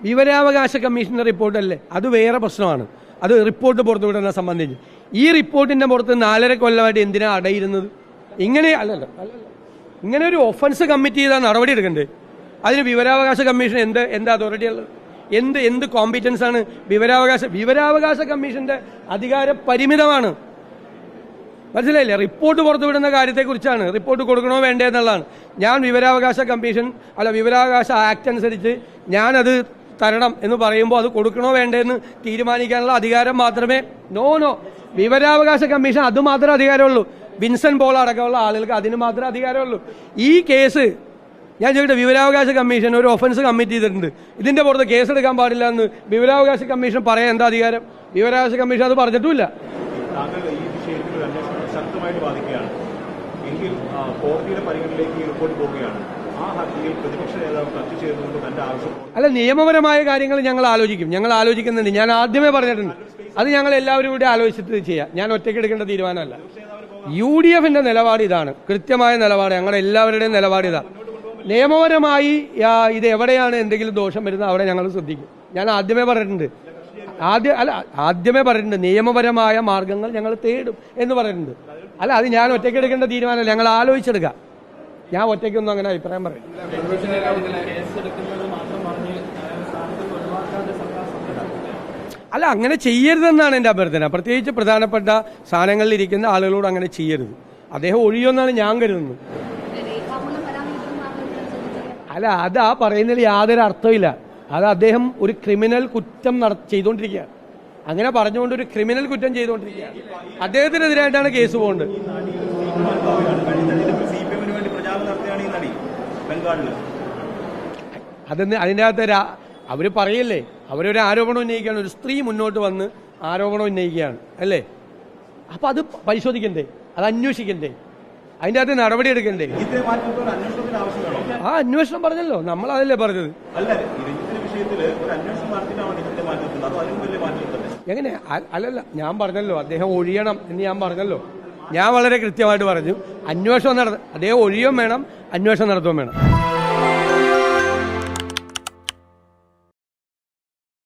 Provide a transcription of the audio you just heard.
വിവരാവകാശ കമ്മീഷന്റെ റിപ്പോർട്ടല്ലേ, അത് വേറെ പ്രശ്നമാണ്. അത് റിപ്പോർട്ട് പുറത്തുവിടുന്ന സംബന്ധിച്ച് ഈ റിപ്പോർട്ടിന്റെ പുറത്ത് 4.5 കൊല്ലമായിട്ട് എന്തിനാ അടയിരുന്നത്? ഇങ്ങനെ അല്ലല്ലോ, ഇങ്ങനെ ഒരു ഒഫൻസ് കമ്മിറ്റ് ചെയ്താൽ നടപടി എടുക്കണ്ടേ? അതിന് വിവരാവകാശ കമ്മീഷൻ എന്ത് അതോറിറ്റി ഉള്ളത്? എന്ത് കോമ്പറ്റൻസ് ആണ് വിവരാവകാശ കമ്മീഷന്റെ അധികാരം പരിമിതമാണ്. മനസ്സിലായില്ലേ? റിപ്പോർട്ട് പുറത്തുവിടുന്ന കാര്യത്തെക്കുറിച്ചാണ്, റിപ്പോർട്ട് കൊടുക്കണോ വേണ്ടേ എന്നുള്ളതാണ്. ഞാൻ വിവരാവകാശ ആക്ട് അനുസരിച്ച് ഞാനത് തരണം എന്ന് പറയുമ്പോൾ അത് കൊടുക്കണോ വേണ്ടേ എന്ന് തീരുമാനിക്കാനുള്ള അധികാരം മാത്രമേ വിവരാവകാശ കമ്മീഷൻ അത് മാത്രമേ അധികാരമുള്ളൂ. വിൻസെന്റ് പോൾ അടക്കമുള്ള ആളുകൾക്ക് അതിന് മാത്രമേ അധികാരമുള്ളൂ. ഈ കേസ് ഞാൻ ചോദിക്കട്ടെ, വിവരാവകാശ കമ്മീഷൻ ഒരു ഒഫൻസ് കമ്മിറ്റ് ചെയ്തിട്ടുണ്ട്, ഇതിന്റെ പുറത്ത് കേസെടുക്കാൻ പാടില്ല എന്ന് വിവരാവകാശ കമ്മീഷൻ പറയാൻ എന്താ അധികാരം? വിവരാവകാശ കമ്മീഷൻ അത് പറഞ്ഞിട്ടുമില്ല. ശക്തമായിട്ട് ബാധിക്കുകയാണ് എങ്കിൽ കോടതിയുടെ പരിഗണനയിലേക്ക് ഈ റിപ്പോർട്ട് പോവുകയാണ്. ആ ഹർജിയിൽ പ്രതിപക്ഷ നേതാവ് ചർച്ച ചെയ്തുകൊണ്ട് തന്റെ ആവശ്യം അല്ല, നിയമപരമായ കാര്യങ്ങൾ ഞങ്ങൾ ആലോചിക്കുന്നുണ്ട്. ഞാൻ ആദ്യമേ പറഞ്ഞിട്ടുണ്ട്, അത് ഞങ്ങൾ എല്ലാവരും കൂടി ആലോചിച്ചിട്ട് ചെയ്യാം. ഞാൻ ഒറ്റയ്ക്ക് എടുക്കേണ്ട തീരുമാനമല്ല. UDFന്റെ നിലപാട് ഇതാണ്, കൃത്യമായ നിലപാട്, ഞങ്ങളുടെ എല്ലാവരുടെയും നിലപാട് ഇതാണ്. നിയമപരമായി ഇത് എവിടെയാണ് എന്തെങ്കിലും ദോഷം വരുന്നത് അവിടെ ഞങ്ങൾ ശ്രദ്ധിക്കും. ഞാൻ ആദ്യമേ പറഞ്ഞിട്ടുണ്ട്, നിയമപരമായ മാർഗങ്ങൾ ഞങ്ങൾ തേടും എന്ന് പറഞ്ഞിട്ടുണ്ട്. അല്ല, അത് ഞാൻ ഒറ്റയ്ക്ക് എടുക്കേണ്ട തീരുമാനമല്ല, ഞങ്ങൾ ആലോചിച്ചെടുക്കാം. ഞാൻ ഒറ്റയ്ക്കൊന്നും അങ്ങനെ അഭിപ്രായം പറയും. അല്ല, അങ്ങനെ ചെയ്യരുതെന്നാണ് എൻ്റെ അഭ്യർത്ഥന. പ്രത്യേകിച്ച് പ്രധാനപ്പെട്ട സ്ഥാനങ്ങളിൽ ഇരിക്കുന്ന ആളുകളോട് അങ്ങനെ ചെയ്യരുത്. അദ്ദേഹം ഒഴിയുമെന്നാണ് ഞാൻ കരുതുന്നത്. അല്ല, അത് ആ പറയുന്നതിൽ യാതൊരു അർത്ഥമില്ല. അത് അദ്ദേഹം ഒരു ക്രിമിനൽ കുറ്റം ചെയ്തുകൊണ്ടിരിക്കുകയാണ്. അങ്ങനെ പറഞ്ഞുകൊണ്ട് ഒരു ക്രിമിനൽ കുറ്റം ചെയ്തുകൊണ്ടിരിക്കുകയാണ്. അദ്ദേഹത്തിനെതിരായിട്ടാണ് കേസ് പോകുന്നത്. അതിൻ്റെ അകത്ത് അവർ പറയല്ലേ, അവരൊരു ആരോപണം ഉന്നയിക്കുകയാണ്, ഒരു സ്ത്രീ മുന്നോട്ട് വന്ന് ആരോപണം ഉന്നയിക്കുകയാണ് അല്ലേ? അപ്പൊ അത് പരിശോധിക്കണ്ടേ, അത് അന്വേഷിക്കണ്ടേ, അതിൻ്റെ അകത്ത് നടപടി എടുക്കണ്ടേ? ആ അന്വേഷണം പറഞ്ഞല്ലോ, നമ്മൾ അതല്ലേ പറഞ്ഞത്. എങ്ങനെ? അല്ലല്ല, ഞാൻ പറഞ്ഞല്ലോ അദ്ദേഹം ഒഴിയണം എന്ന് ഞാൻ പറഞ്ഞല്ലോ. ഞാൻ വളരെ കൃത്യമായിട്ട് പറഞ്ഞു, അന്വേഷണം അദ്ദേഹം ഒഴിയും വേണം, അന്വേഷണം നടത്തുകയും വേണം.